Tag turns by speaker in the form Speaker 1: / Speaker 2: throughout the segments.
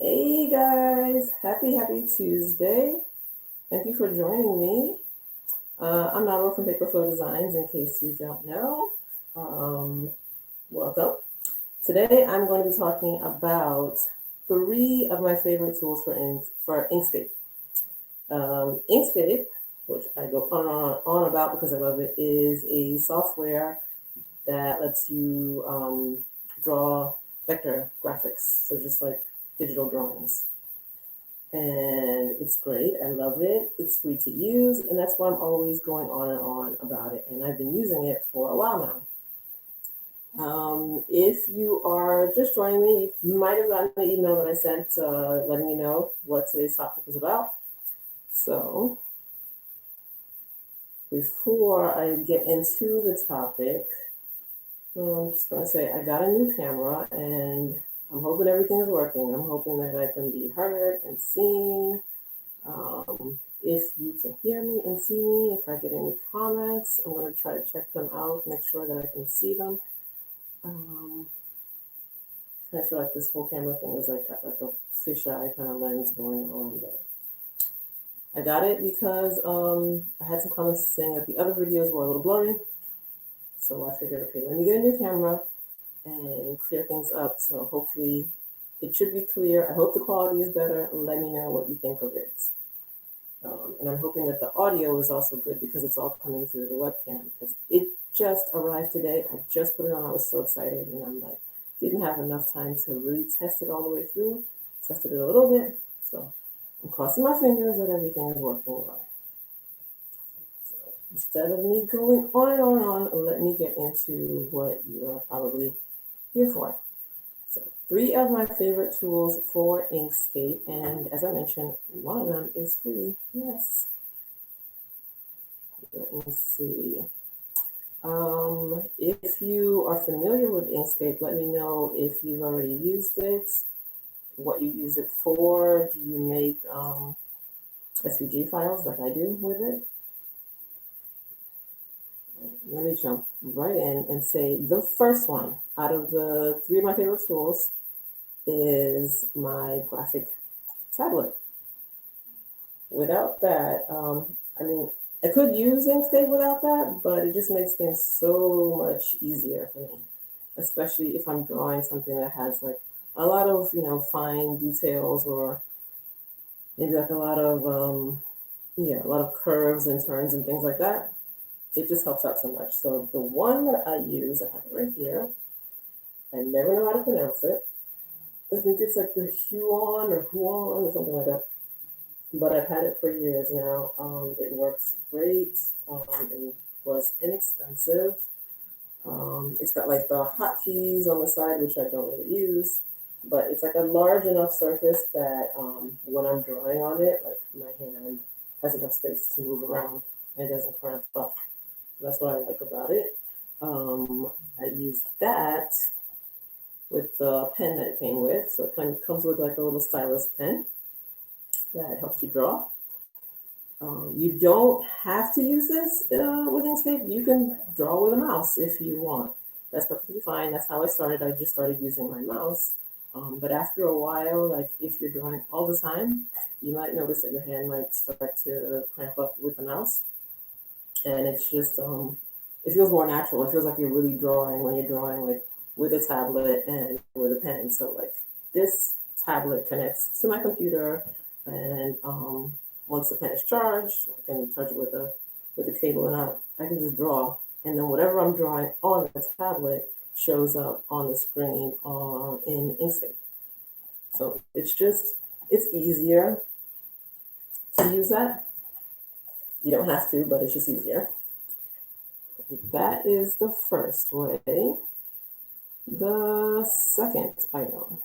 Speaker 1: Hey guys, happy Tuesday. Thank you for joining me. I'm Nala from Paper Flow Designs, in case you don't know. Um, Welcome. Today I'm going to be talking about three of my favorite tools for Inkscape. Inkscape, which I go on about because I love it, is a software that lets you draw vector graphics, so just like digital drawings. And it's great. I love it. It's free to use, and that's why I'm always going on and on about it. And I've been using it for a while now. If you are just joining me, you might have gotten the email that I sent letting you know what today's topic was about. So before I get into the topic, I'm just going to say I got a new camera, and I'm hoping everything is working. I'm hoping that I can be heard and seen. If you can hear me and see me, if I get any comments, I'm going to try to check them out, make sure that I can see them. I feel like this whole camera thing is like got like a fisheye kind of lens going on, but I got it because I had some comments saying that the other videos were a little blurry. So I figured, okay, let me get a new camera and clear things up. So hopefully it should be clear. I hope the quality is better. Let me know what you think of it. And I'm hoping that the audio is also good because it's all coming through the webcam. Because it just arrived today. I just put it on. I was so excited, and I'm like, didn't have enough time to really test it all the way through. Tested it a little bit, so I'm crossing my fingers that everything is working well. So instead of me going on and on and on, let me get into what you're probably here for. So three of my favorite tools for Inkscape, and as I mentioned, one of them is free. Yes. Let me see. If you are familiar with Inkscape, let me know if you've already used it, what you use it for. Do you make SVG files like I do with it? Let me jump right in and say the first one out of the three of my favorite tools is my graphic tablet. Without that, I mean, I could use Inkscape without that, but it just makes things so much easier for me, especially if I'm drawing something that has like a lot of, fine details, or maybe like a lot of, a lot of curves and turns and things like that. It just helps out so much. So the one that I use, I have it right here. I never know how to pronounce it. I think it's like the Huon or Huon or something like that. But I've had it for years now. It works great. It was inexpensive. It's got like the hotkeys on the side, which I don't really use. But it's like a large enough surface that when I'm drawing on it, like my hand has enough space to move around and it doesn't cramp up. So that's what I like about it. I used that with the pen that it came with. So it kind of comes with like a little stylus pen that helps you draw. You don't have to use this with Inkscape. You can draw with a mouse if you want. That's perfectly fine. That's how I started. I just started using my mouse. But after a while, like if you're drawing all the time, you might notice that your hand might start to cramp up with the mouse. And it's just, it feels more natural. It feels like you're really drawing when you're drawing like with a tablet and with a pen. So like this tablet connects to my computer, and once the pen is charged, I can charge it with a cable, and I can just draw. And then whatever I'm drawing on the tablet shows up on the screen in Inkscape. So it's easier to use that. You don't have to, but it's just easier. That is the first way. The second item.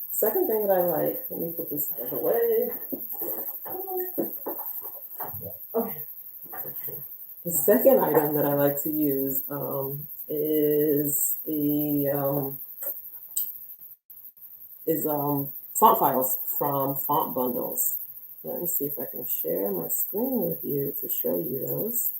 Speaker 1: Second thing that I like, let me put this out of the way. Okay. The second item that I like to use is font files from Font Bundles. Let me see if I can share my screen with you to show you those.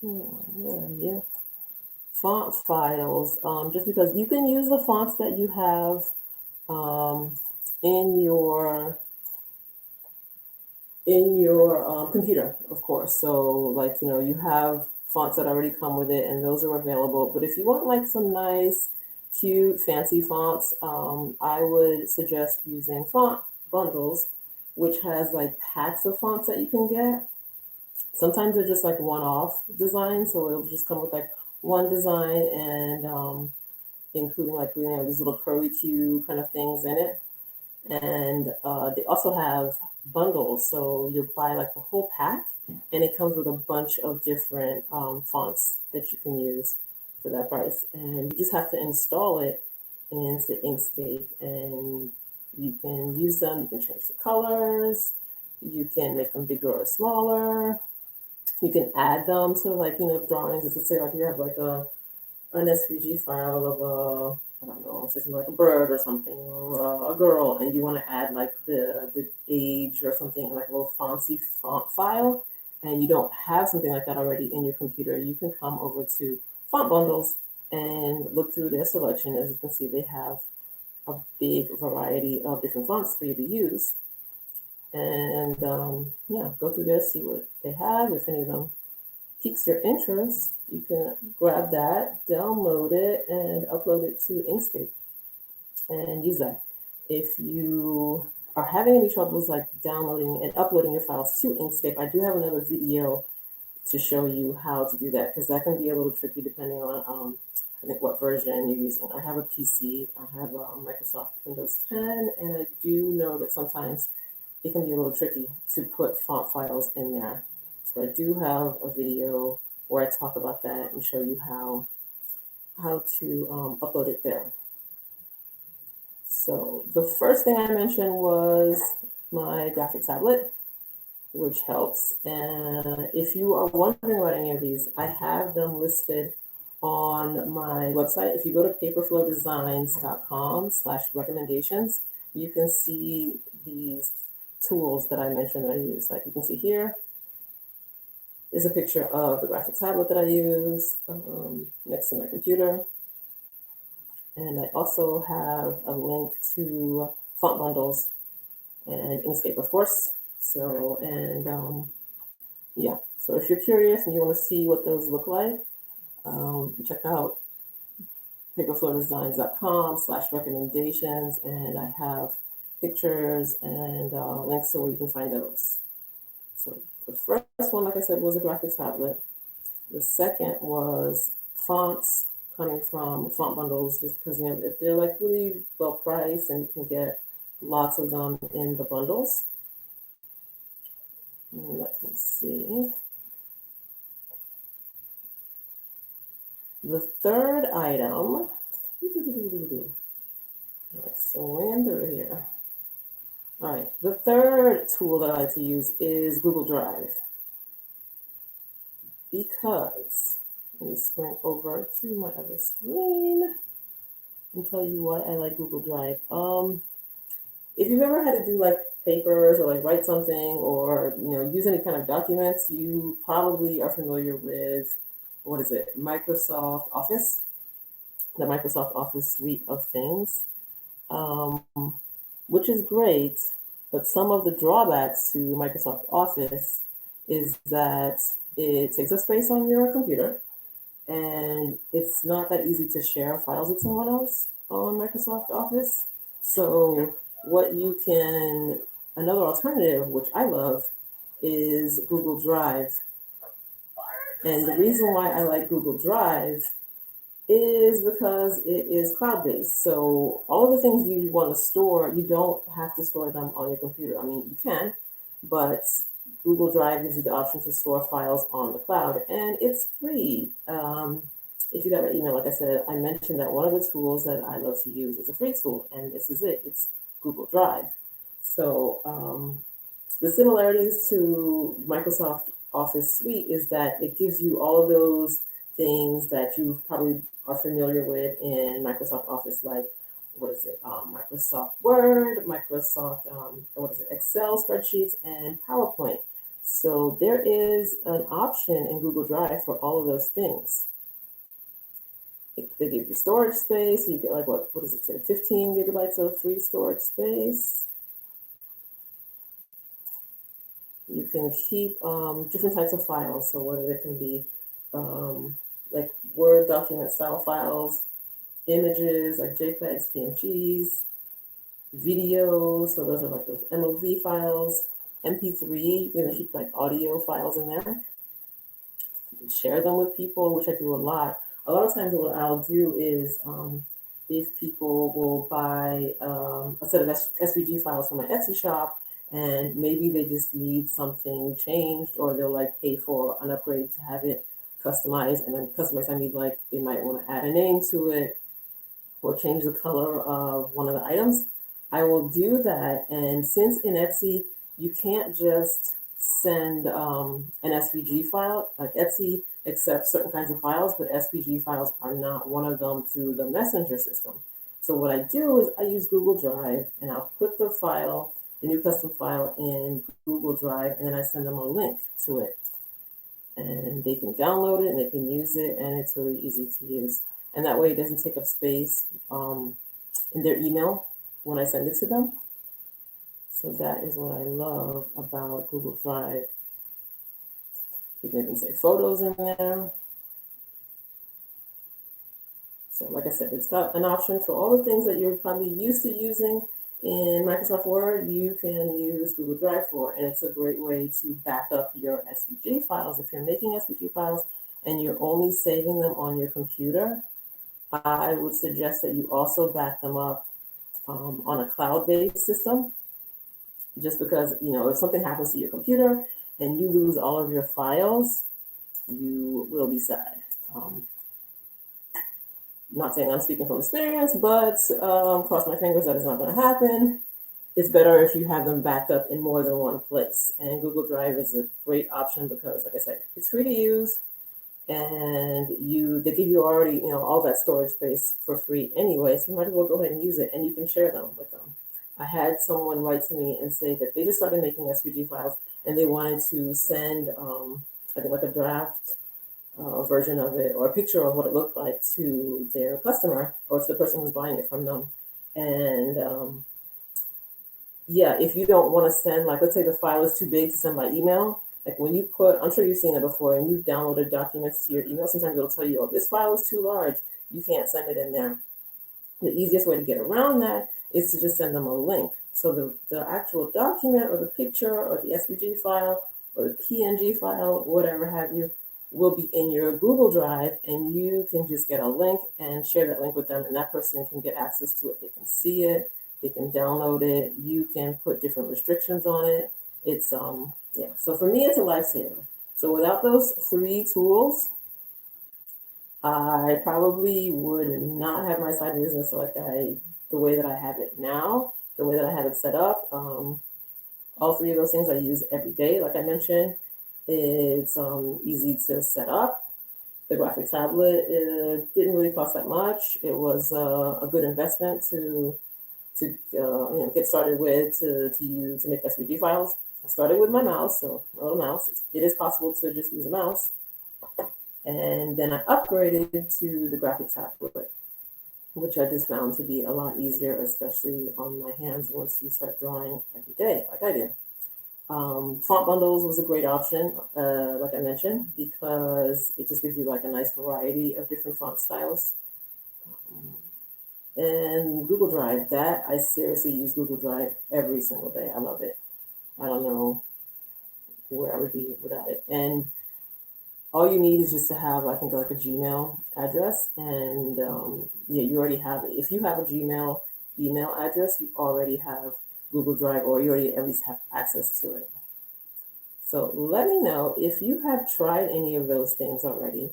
Speaker 1: Yeah. Font files. Just because you can use the fonts that you have um, in your computer, of course. So like, you have fonts that already come with it and those are available. But if you want like some nice, cute, fancy fonts, I would suggest using Font Bundles, which has like packs of fonts that you can get. Sometimes they're just like one-off designs, so it'll just come with like one design and including like, these little curly Q kind of things in it. And they also have bundles, so you buy like the whole pack, and it comes with a bunch of different fonts that you can use for that price. And you just have to install it into Inkscape, and you can use them. You can change the colors. You can make them bigger or smaller. You can add them to like, drawings. Let's say like you have like an SVG file of I don't know, something like a bird or something, or a girl, and you want to add like the age or something, like a little fancy font file, and you don't have something like that already in your computer, you can come over to Font Bundles and look through their selection. As you can see, they have a big variety of different fonts for you to use. And yeah, go through there, see what they have. If any of them piques your interest, you can grab that, download it, and upload it to Inkscape and use that. If you are having any troubles like downloading and uploading your files to Inkscape, I do have another video to show you how to do that, because that can be a little tricky depending on I think what version you're using. I have a PC, I have Microsoft Windows 10, and I do know that sometimes it can be a little tricky to put font files in there. So I do have a video where I talk about that and show you how to upload it there. So the first thing I mentioned was my graphic tablet, which helps. And if you are wondering about any of these, I have them listed on my website. If you go to paperflowdesigns.com/recommendations, you can see these tools that I mentioned that I use. Like you can see here is a picture of the graphic tablet that I use next to my computer. And I also have a link to Font Bundles and Inkscape, of course. So, and yeah, so if you're curious and you want to see what those look like, check out paperflowdesigns.com/recommendations, and I have pictures and links to where you can find those. So the first one, like I said, was a graphic tablet. The second was fonts coming from Font Bundles, just because they're like really well priced and you can get lots of them in the bundles. And let me see. The third item, let's swing through here. All right, the third tool that I like to use is Google Drive, because let me swing over to my other screen and tell you why I like Google Drive. If you've ever had to do like papers or like write something or use any kind of documents, you probably are familiar with Microsoft Office, the Microsoft Office suite of things, which is great. But some of the drawbacks to Microsoft Office is that it takes up space on your computer, and it's not that easy to share files with someone else on Microsoft Office. So another alternative, which I love, is Google Drive. And the reason why I like Google Drive is because it is cloud-based. So all of the things you want to store, you don't have to store them on your computer. I mean, you can, but Google Drive gives you the option to store files on the cloud, and it's free. If you got my email, like I said, I mentioned that one of the tools that I love to use is a free tool, and this is it. It's Google Drive. So the similarities to Microsoft Office Suite is that it gives you all of those things that you probably are familiar with in Microsoft Office, like Microsoft Word, Microsoft Excel spreadsheets, and PowerPoint. So there is an option in Google Drive for all of those things. They give you storage space. So you get like what does it say? 15 gigabytes of free storage space. You can keep different types of files. So whether it can be like Word document style files, images like JPEGs, PNGs, videos. So those are like those MOV files, MP3. You're gonna keep like audio files in there. You can share them with people, which I do a lot. A lot of times, what I'll do is if people will buy a set of SVG files from my Etsy shop, and maybe they just need something changed, or they'll like pay for an upgrade to have it customized. And then customized, I mean like they might want to add a name to it or change the color of one of the items. I will do that. And since in Etsy you can't just send an SVG file, like Etsy accepts certain kinds of files, but SVG files are not one of them through the messenger system. So what I do is I use Google Drive, and I'll put the file, the new custom file, in Google Drive, and then I send them a link to it. And they can download it and they can use it, and it's really easy to use. And that way it doesn't take up space in their email when I send it to them. So that is what I love about Google Drive. You can even say photos in there. So like I said, it's got an option for all the things that you're probably used to using in Microsoft Word. You can use Google Drive for, and it's a great way to back up your SVG files. If you're making SVG files and you're only saving them on your computer, I would suggest that you also back them up on a cloud-based system, just because, you know, if something happens to your computer and you lose all of your files, you will be sad. Not saying I'm speaking from experience, but cross my fingers that it's not going to happen. It's better if you have them backed up in more than one place. And Google Drive is a great option because, like I said, it's free to use, and they give you already, you know, all that storage space for free anyway. So you might as well go ahead and use it, and you can share them with them. I had someone write to me and say that they just started making SVG files, and they wanted to send, I think, like a draft version of it or a picture of what it looked like to their customer or to the person who's buying it from them. And yeah, if you don't want to send, like, let's say the file is too big to send by email, like when you put, I'm sure you've seen it before, and you've downloaded documents to your email, sometimes it'll tell you, oh, this file is too large, you can't send it in there. The easiest way to get around that is to just send them a link. So the actual document or the picture or the SVG file or the PNG file, whatever have you, will be in your Google Drive, and you can just get a link and share that link with them, and that person can get access to it. They can see it, they can download it, you can put different restrictions on it. It's yeah, so for me it's a lifesaver. So without those 3 tools, I probably would not have my side business the way that I have it now, the way that I have it set up. All 3 of those things I use every day, like I mentioned. It's easy to set up. The graphic tablet didn't really cost that much. It was a good investment to you know, get started with to use to make SVG files. I started with my mouse, so a little mouse. It is possible to just use a mouse. And then I upgraded to the graphic tablet, which I just found to be a lot easier, especially on my hands once you start drawing every day, like I do. Font bundles was a great option, like I mentioned, because it just gives you like a nice variety of different font styles. And Google Drive, that I seriously use Google Drive every single day. I love it. I don't know where I would be without it. And all you need is just to have, I think, like a Gmail address, and yeah, you already have it. If you have a Gmail email address, you already have Google Drive, or you already at least have access to it. So let me know if you have tried any of those things already.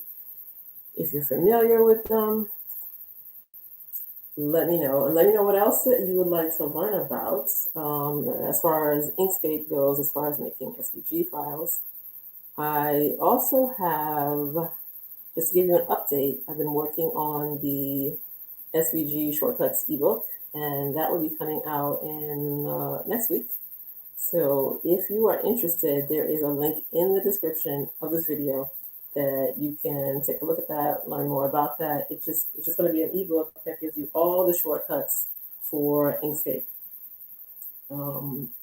Speaker 1: If you're familiar with them, let me know. And let me know what else that you would like to learn about as far as Inkscape goes, as far as making SVG files. I also have, just to give you an update, I've been working on the SVG Shortcuts ebook, and that will be coming out in next week. So if you are interested, there is a link in the description of this video that you can take a look at that, learn more about that. It's just going to be an ebook that gives you all the shortcuts for Inkscape.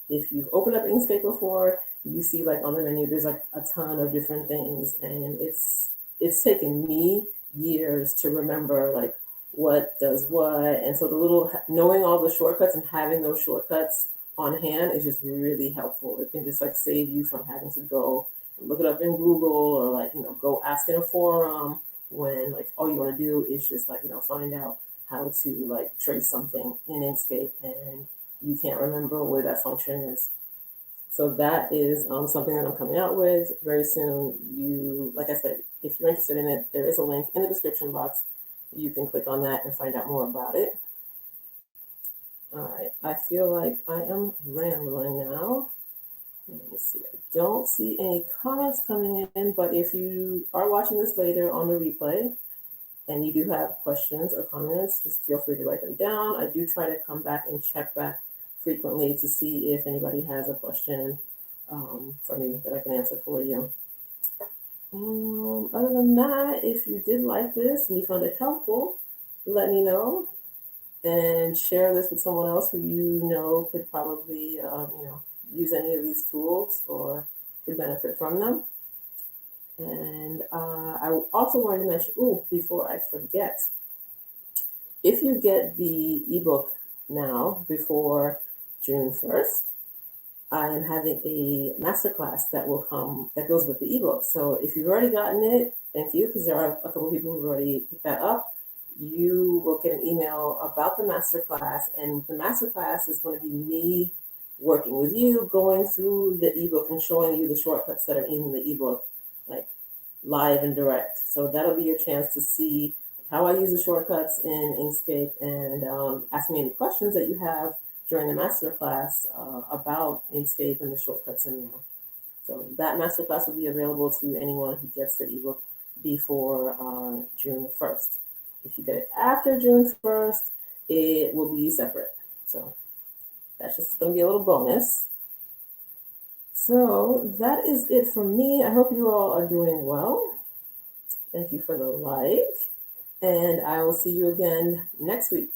Speaker 1: If you've opened up Inkscape before, you see like on the menu there's like a ton of different things, and it's taken me years to remember like what does what, and so the little knowing all the shortcuts and having those shortcuts on hand is just really helpful. It can just like save you from having to go look it up in Google, or like go ask in a forum when like all you want to do is just like find out how to like trace something in Inkscape and you can't remember where that function is. So that is something that I'm coming out with very soon. Like I said, if you're interested in it, there is a link in the description box. You can click on that and find out more about it. All right, I feel like I am rambling now. Let me see. I don't see any comments coming in, but if you are watching this later on the replay and you do have questions or comments, just feel free to write them down. I do try to come back and check back frequently to see if anybody has a question for me that I can answer for you. Other than that, if you did like this and you found it helpful, let me know and share this with someone else who you know could probably use any of these tools or could benefit from them. And I also wanted to mention, before I forget, if you get the ebook now before June 1st, I am having a masterclass that will come that goes with the ebook. So if you've already gotten it, thank you, because there are a couple of people who've already picked that up. You will get an email about the masterclass, and the masterclass is going to be me working with you, going through the ebook and showing you the shortcuts that are in the ebook, like live and direct. So that'll be your chance to see how I use the shortcuts in Inkscape and ask me any questions that you have during the masterclass about Inkscape and the shortcuts in there. So that masterclass will be available to anyone who gets the ebook before June 1st. If you get it after June 1st, it will be separate. So that's just going to be a little bonus. So that is it from me. I hope you all are doing well. Thank you for the like, and I will see you again next week.